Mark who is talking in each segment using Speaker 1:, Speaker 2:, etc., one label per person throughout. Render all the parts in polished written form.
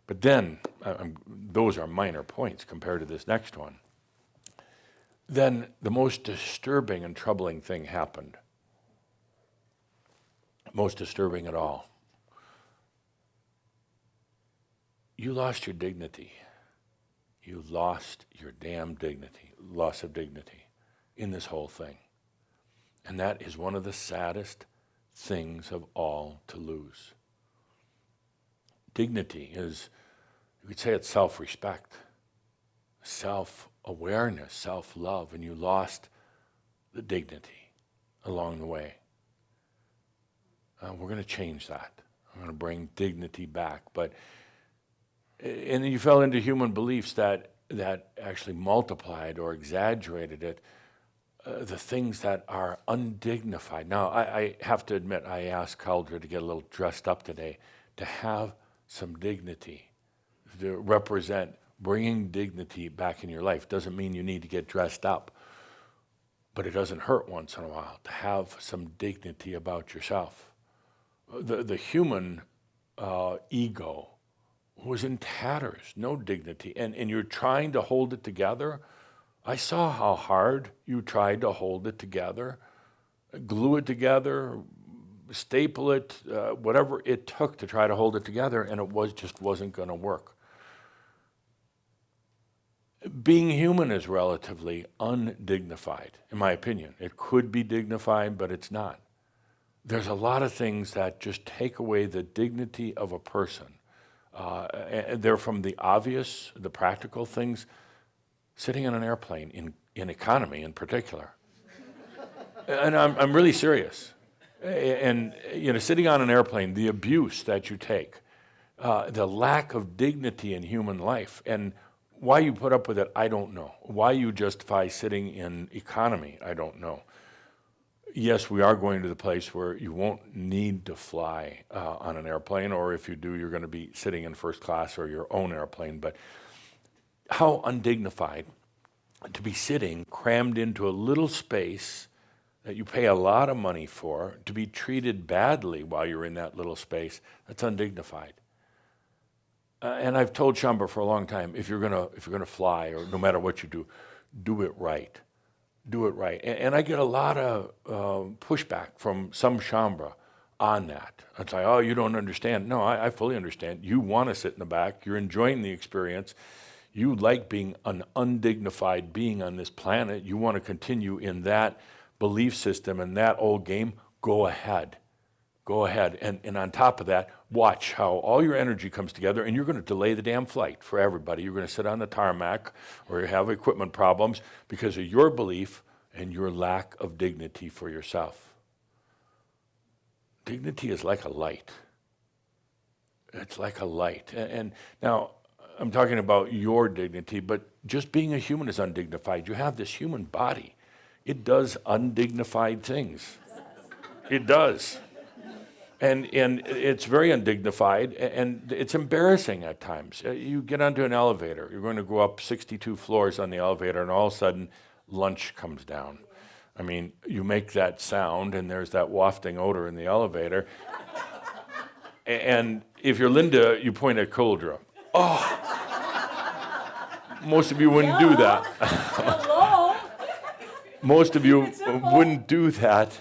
Speaker 1: But then, those are minor points compared to this next one. Then the most disturbing and troubling thing happened. Most disturbing at all. You lost your dignity. You lost your damn dignity, loss of dignity in this whole thing. And that is one of the saddest things of all to lose. Dignity is, you could say it's self-respect, self-awareness, self-love, and you lost the dignity along the way. We're going to change that. I'm going to bring dignity back. And you fell into human beliefs that actually multiplied or exaggerated it, the things that are undignified. Now, I have to admit, I asked Caldra to get a little dressed up today, to have some dignity, to represent bringing dignity back in your life. Doesn't mean you need to get dressed up, but it doesn't hurt once in a while to have some dignity about yourself. The human ego was in tatters, no dignity, and you're trying to hold it together. I saw how hard you tried to hold it together, glue it together, staple it, whatever it took to try to hold it together, and it just wasn't going to work. Being human is relatively undignified, in my opinion. It could be dignified, but it's not. There's a lot of things that just take away the dignity of a person. And they're from the obvious, the practical things, sitting on an airplane, in economy in particular. And I'm really serious. And sitting on an airplane, the abuse that you take, the lack of dignity in human life, and why you put up with it, I don't know. Why you justify sitting in economy, I don't know. Yes, we are going to the place where you won't need to fly on an airplane, or if you do, you're going to be sitting in first class or your own airplane. But how undignified to be sitting crammed into a little space that you pay a lot of money for, to be treated badly while you're in that little space. That's undignified. And I've told Shamba for a long time, if you're gonna fly, or no matter what you do it right. Do it right. And I get a lot of pushback from some Shambra on that. It's like, oh, you don't understand. No, I fully understand. You want to sit in the back. You're enjoying the experience. You like being an undignified being on this planet. You want to continue in that belief system and that old game. Go ahead. Go ahead. And on top of that, watch how all your energy comes together, and you're going to delay the damn flight for everybody. You're going to sit on the tarmac or have equipment problems because of your belief and your lack of dignity for yourself. Dignity is like a light. It's like a light. And now, I'm talking about your dignity, but just being a human is undignified. You have this human body. It does undignified things. It does. And it's very undignified, and it's embarrassing at times. You get onto an elevator. You're going to go up 62 floors on the elevator, and all of a sudden, lunch comes down. I mean, you make that sound, and there's that wafting odor in the elevator. And if you're Linda, you point at Cauldre. Oh, most of you wouldn't do that.
Speaker 2: Hello?
Speaker 1: Most of you wouldn't do that.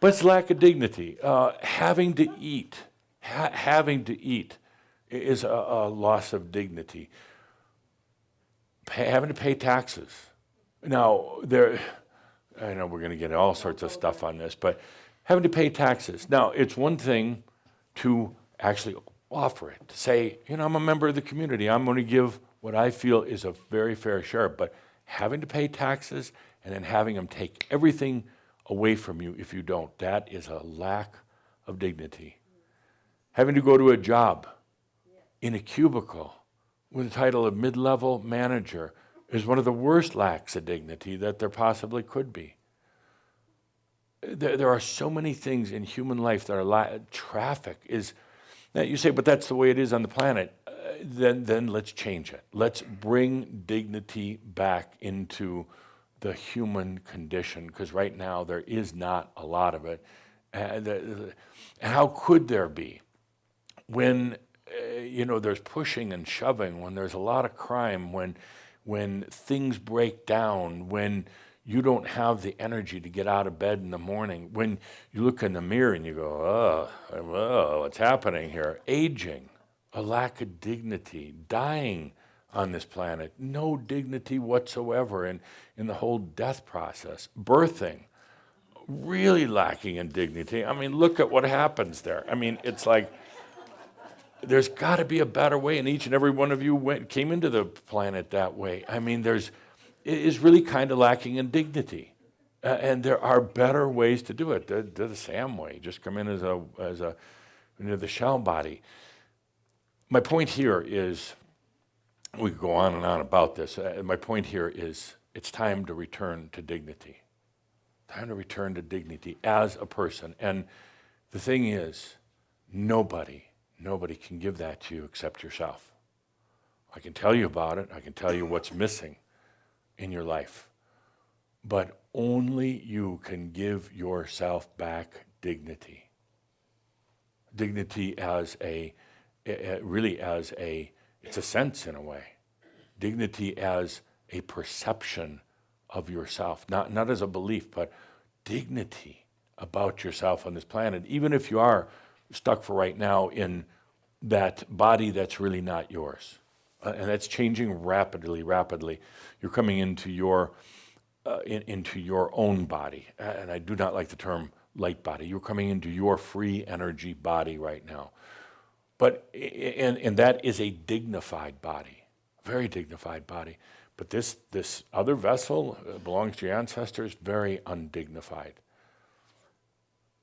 Speaker 1: But it's lack of dignity. Having to eat is a loss of dignity. Having to pay taxes. Now, I know we're going to get all sorts of stuff on this, but having to pay taxes. Now, it's one thing to actually offer it, to say, I'm a member of the community. I'm going to give what I feel is a very fair share, but having to pay taxes and then having them take everything away from you if you don't, that is a lack of dignity. Having to go to a job in a cubicle with the title of mid-level manager is one of the worst lacks of dignity that there possibly could be. There are so many things in human life that are traffic is. Now you say, but that's the way it is on the planet. Then let's change it. Let's bring dignity back into the human condition, because right now there is not a lot of it. How could there be when there's pushing and shoving, when there's a lot of crime, when things break down, when you don't have the energy to get out of bed in the morning, when you look in the mirror and you go, what's happening here? Aging, a lack of dignity, dying on this planet, no dignity whatsoever in the whole death process, birthing, really lacking in dignity. I mean, look at what happens there. I mean, it's like, there's got to be a better way, and each and every one of you came into the planet that way. I mean, it is really kind of lacking in dignity, and there are better ways to do it. The Sam way, just come in as the shell body. My point here is, we could go on and on about this. My point here is, it's time to return to dignity. Time to return to dignity as a person. And the thing is, nobody can give that to you except yourself. I can tell you about it. I can tell you what's missing in your life. But only you can give yourself back dignity. Dignity as it's a sense in a way. Dignity as a perception of yourself, not as a belief, but dignity about yourself on this planet, even if you are stuck for right now in that body that's really not yours. And that's changing rapidly. You're coming into your own body. And I do not like the term light body. You're coming into your free energy body right now. But, and that is a dignified body, very dignified body. But this other vessel belongs to your ancestors, very undignified.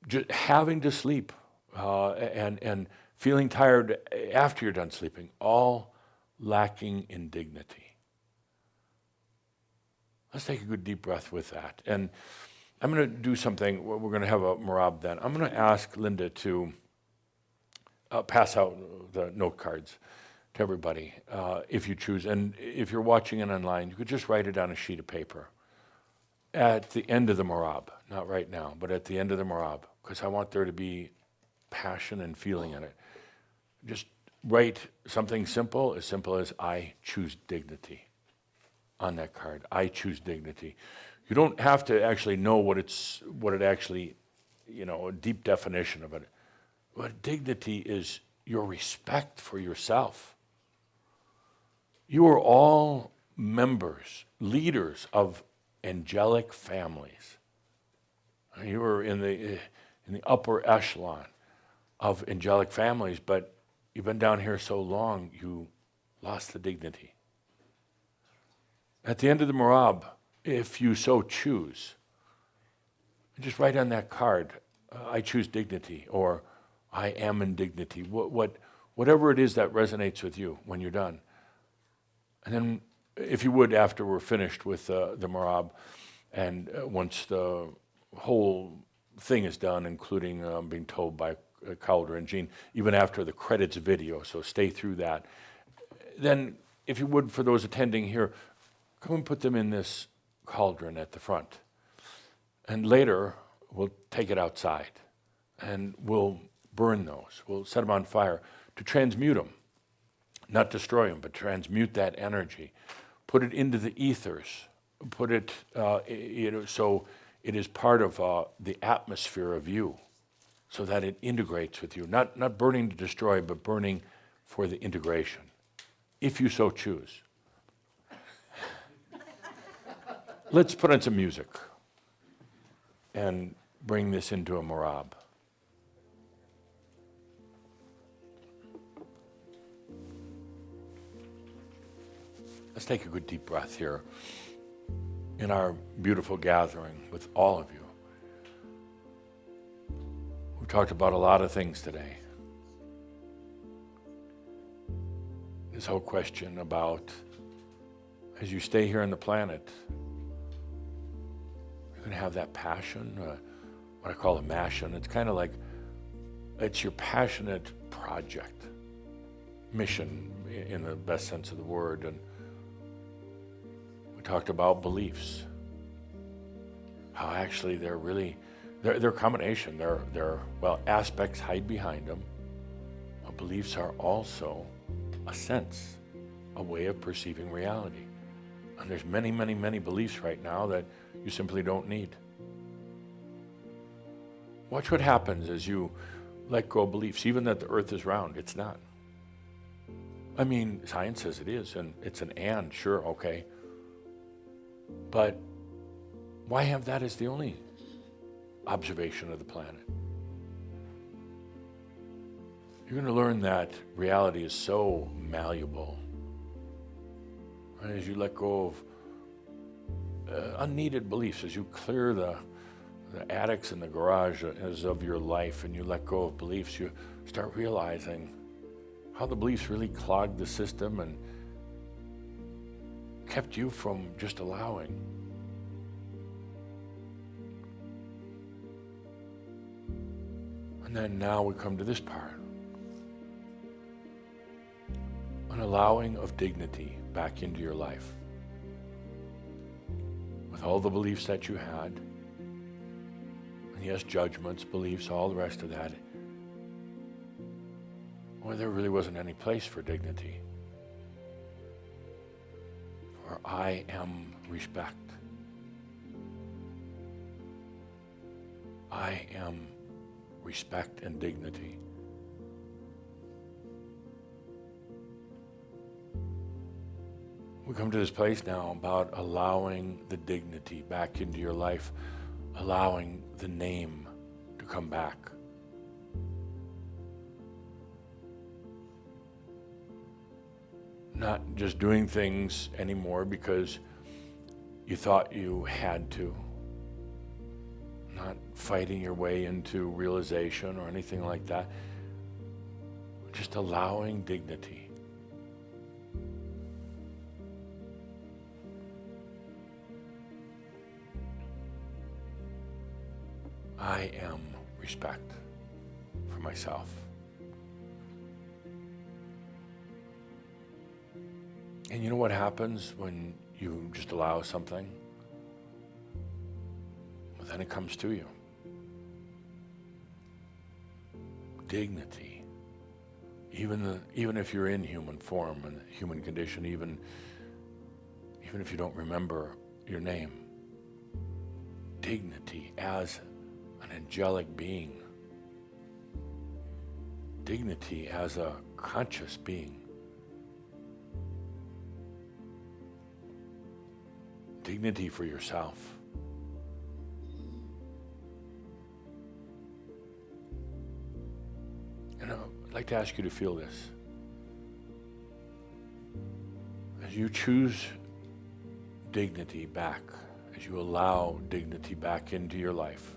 Speaker 1: Just having to sleep and feeling tired after you're done sleeping, all lacking in dignity. Let's take a good deep breath with that. And I'm going to do something. We're going to have a Merabh then. I'm going to ask Linda to pass out the note cards to everybody, if you choose. And if you're watching it online, you could just write it on a sheet of paper at the end of the Merabh, not right now, but at the end of the Merabh, because I want there to be passion and feeling in it. Just write something simple as I choose dignity on that card. I choose dignity. You don't have to actually know what it actually, a deep definition of it. But dignity is your respect for yourself. You are all members, leaders of angelic families. You are in the upper echelon of angelic families, but you've been down here so long, you lost the dignity. At the end of the Merabh, if you so choose, just write on that card, I choose dignity, or I am in dignity, whatever it is that resonates with you when you're done. And then, if you would, after we're finished with the Merabh, and once the whole thing is done, including being told by Calder and Jean, even after the credits video, so stay through that. Then, if you would, for those attending here, come and put them in this cauldron at the front. And later, we'll take it outside, and we'll burn those. We'll set them on fire to transmute them. Not destroy them, but transmute that energy. Put it into the ethers. Put it, so it is part of the atmosphere of you, so that it integrates with you. Not burning to destroy, but burning for the integration, if you so choose. Let's put on some music and bring this into a Merabh. Let's take a good deep breath here in our beautiful gathering with all of you. We talked about a lot of things today. This whole question about, as you stay here on the planet, you're going to have that passion, what I call a massion. It's kind of like, it's your passionate project, mission in the best sense of the word. And we talked about beliefs, how actually they're a combination. They're aspects hide behind them. Beliefs are also a sense, a way of perceiving reality. And there's many, many, many beliefs right now that you simply don't need. Watch what happens as you let go of beliefs, even that the earth is round. It's not. I mean, science says it is, and it's an and, sure, okay. But why have that as the only observation of the planet? You're going to learn that reality is so malleable. And as you let go of unneeded beliefs, as you clear the attics and the garages of your life and you let go of beliefs, you start realizing how the beliefs really clogged the system and kept you from just allowing. And then now we come to this part. An allowing of dignity back into your life. With all the beliefs that you had, and yes, judgments, beliefs, all the rest of that, well, there really wasn't any place for dignity. For I am respect. I am respect and dignity. We come to this place now about allowing the dignity back into your life, allowing the name to come back. Not just doing things anymore because you thought you had to. Not fighting your way into realization or anything like that. Just allowing dignity. I am respect for myself. And you know what happens when you just allow something? Well, then it comes to you. Dignity. Even if you're in human form and human condition, even if you don't remember your name. Dignity as an angelic being. Dignity as a conscious being. Dignity for yourself. And I'd like to ask you to feel this. As you choose dignity back, as you allow dignity back into your life,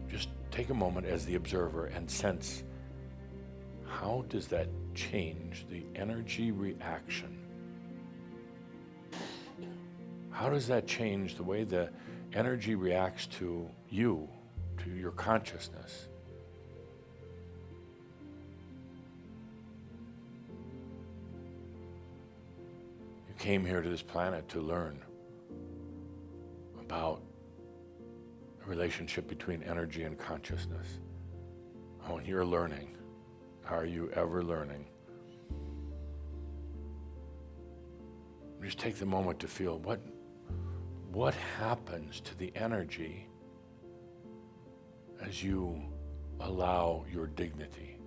Speaker 1: just take a moment as the observer and sense, how does that change the energy reaction? How does that change the way the energy reacts to you, to your consciousness? You came here to this planet to learn about the relationship between energy and consciousness. Oh, and you're learning. Are you ever learning? Just take the moment to feel what happens to the energy as you allow your dignity.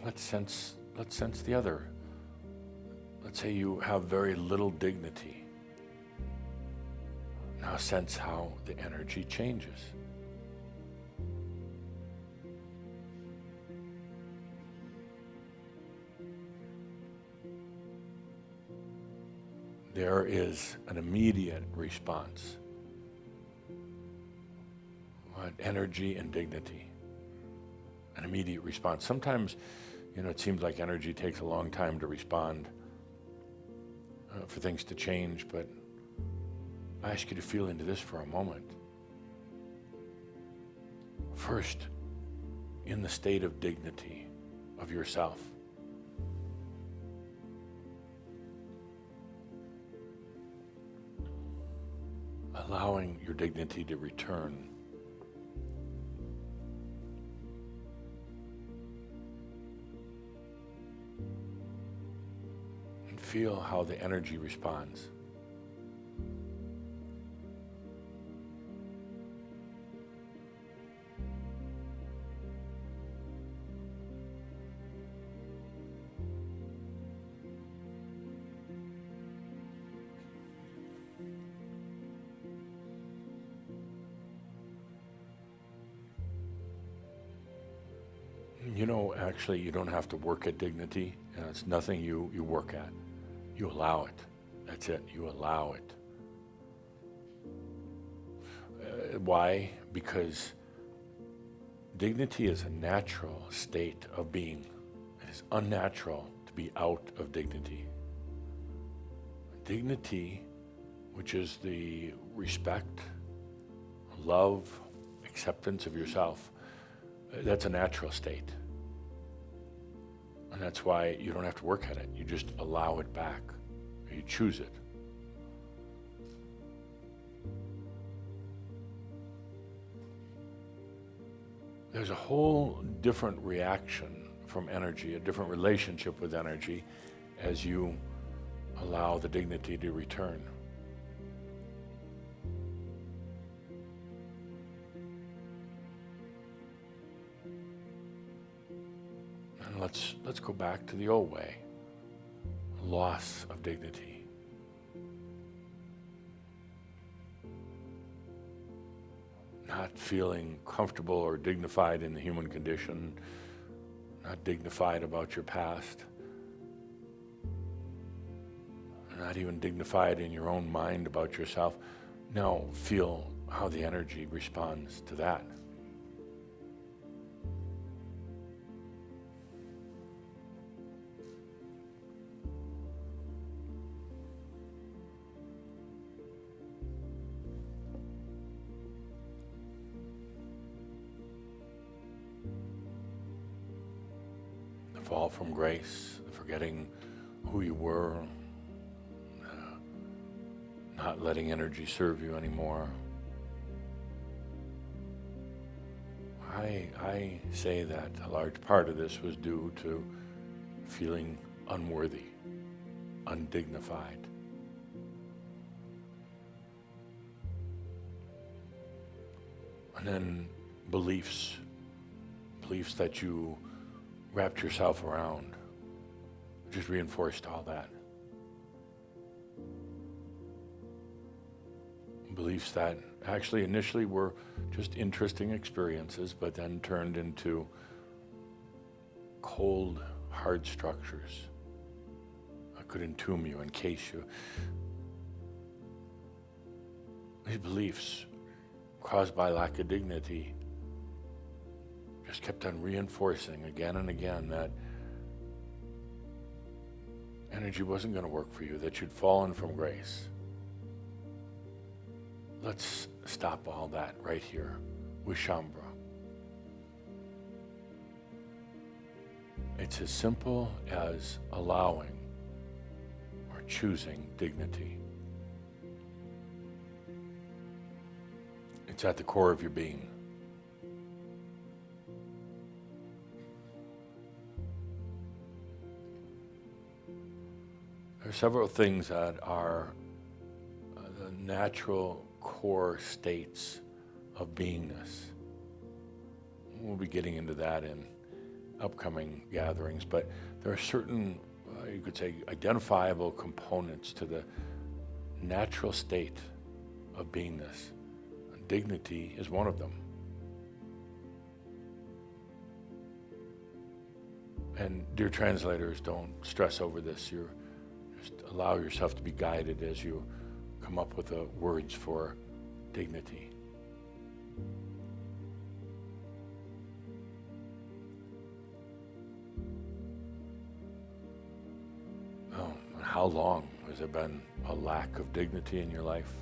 Speaker 1: Let's sense the other. Let's say you have very little dignity. Now sense how the energy changes. There is an immediate response. What energy and dignity. An immediate response. Sometimes, it seems like energy takes a long time to respond, for things to change, but I ask you to feel into this for a moment. First, in the state of dignity of yourself. allowing your dignity to return. And feel how the energy responds. You know, actually, you don't have to work at dignity. It's nothing you work at. You allow it. That's it. You allow it. Why? Because dignity is a natural state of being. It is unnatural to be out of dignity. Dignity, which is the respect, love, acceptance of yourself, that's a natural state. And that's why you don't have to work at it. You just allow it back. You choose it. There's a whole different reaction from energy, a different relationship with energy as you allow the dignity to return. And let's go back to the old way. Loss of dignity. Not feeling comfortable or dignified in the human condition, not dignified about your past, not even dignified in your own mind about yourself. Now feel how the energy responds to that. Fall from grace, forgetting who you were, not letting energy serve you anymore. I say that a large part of this was due to feeling unworthy, undignified. And then beliefs that you wrapped yourself around, just reinforced all that. Beliefs that actually initially were just interesting experiences, but then turned into cold, hard structures that could entomb you, encase you. These beliefs, caused by lack of dignity, just kept on reinforcing again and again that energy wasn't going to work for you, that you'd fallen from grace. Let's stop all that right here with Shambhala. It's as simple as allowing or choosing dignity. It's at the core of your being. There are several things that are the natural core states of beingness. We'll be getting into that in upcoming gatherings, but there are certain, you could say, identifiable components to the natural state of beingness. Dignity is one of them. And dear translators, don't stress over this. Just allow yourself to be guided as you come up with the words for dignity. Oh, how long has there been a lack of dignity in your life?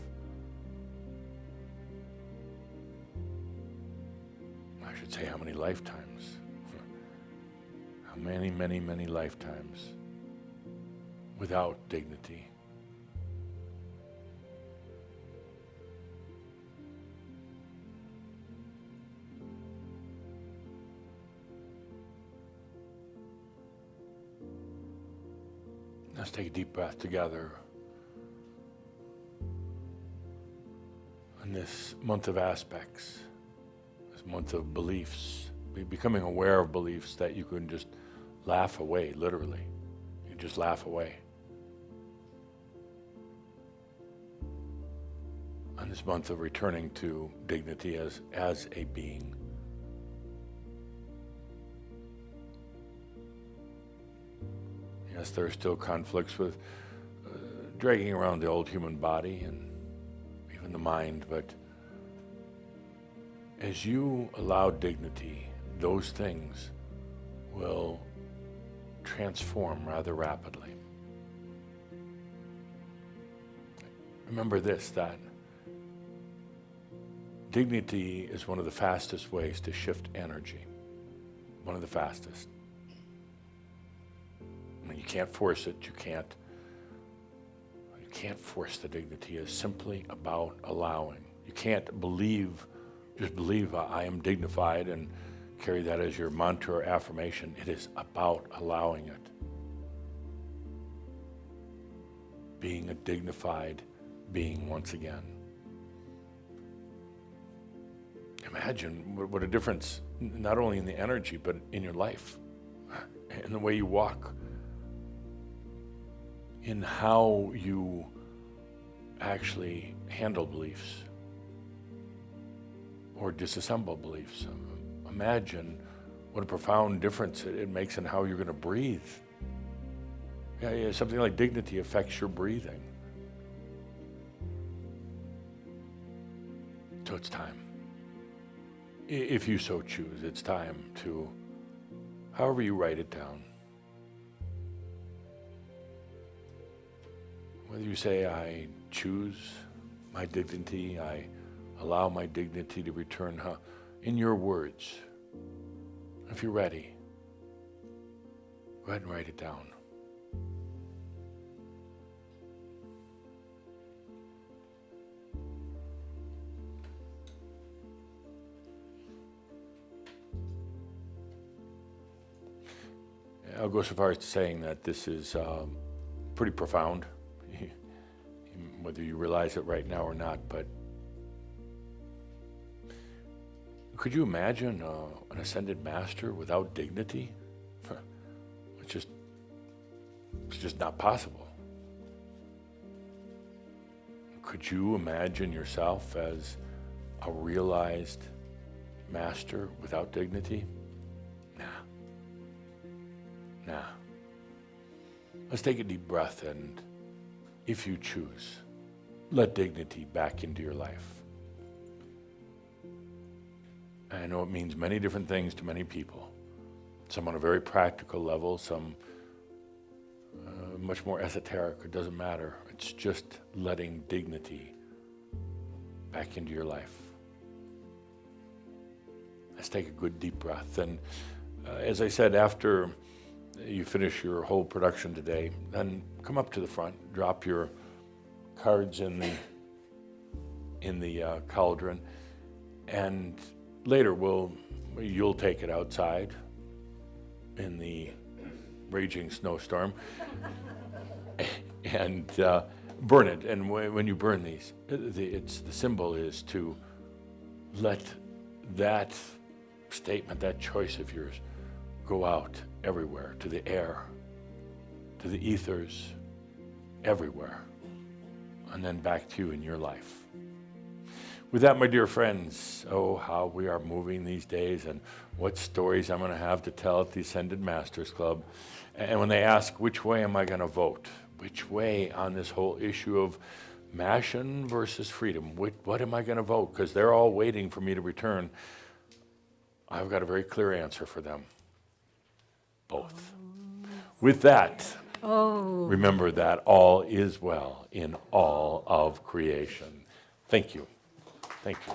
Speaker 1: I should say how many lifetimes. How many, many, many lifetimes without dignity. Let's take a deep breath together. In this month of aspects, this month of beliefs, becoming aware of beliefs that you can just laugh away, literally. You just laugh away. On this month of returning to dignity as a being. Yes, there are still conflicts with dragging around the old human body and even the mind, but as you allow dignity, those things will transform rather rapidly. Remember this, that dignity is one of the fastest ways to shift energy. One of the fastest. I mean, you can't force it, you can't force the dignity. It's simply about allowing. You can't just believe I am dignified and carry that as your mantra or affirmation. It is about allowing it. Being a dignified being once again. Imagine what a difference, not only in the energy, but in your life, in the way you walk, in how you actually handle beliefs or disassemble beliefs. Imagine what a profound difference it makes in how you're going to breathe. Yeah, something like dignity affects your breathing. So it's time. If you so choose, it's time to, however you write it down, whether you say, I choose my dignity, I allow my dignity to return, in your words. If you're ready, go ahead and write it down. I'll go so far as to saying that this is pretty profound, whether you realize it right now or not, but could you imagine an ascended master without dignity? It's just not possible. Could you imagine yourself as a realized master without dignity? Nah. Let's take a deep breath, and if you choose, let dignity back into your life. I know it means many different things to many people. Some on a very practical level, some much more esoteric. It doesn't matter. It's just letting dignity back into your life. Let's take a good deep breath. And as I said, after you finish your whole production today, then come up to the front, drop your cards in the cauldron, and later you'll take it outside in the raging snowstorm and burn it. And when you burn these, the symbol is to let that statement, that choice of yours, go out everywhere, to the air, to the ethers, everywhere, and then back to you in your life. With that, my dear friends, oh, how we are moving these days, and what stories I'm going to have to tell at the Ascended Masters Club. And when they ask, which way am I going to vote? Which way on this whole issue of Mashin versus freedom? What am I going to vote? Because they're all waiting for me to return. I've got a very clear answer for them. Both. With that, remember that all is well in all of creation. Thank you. Thank you.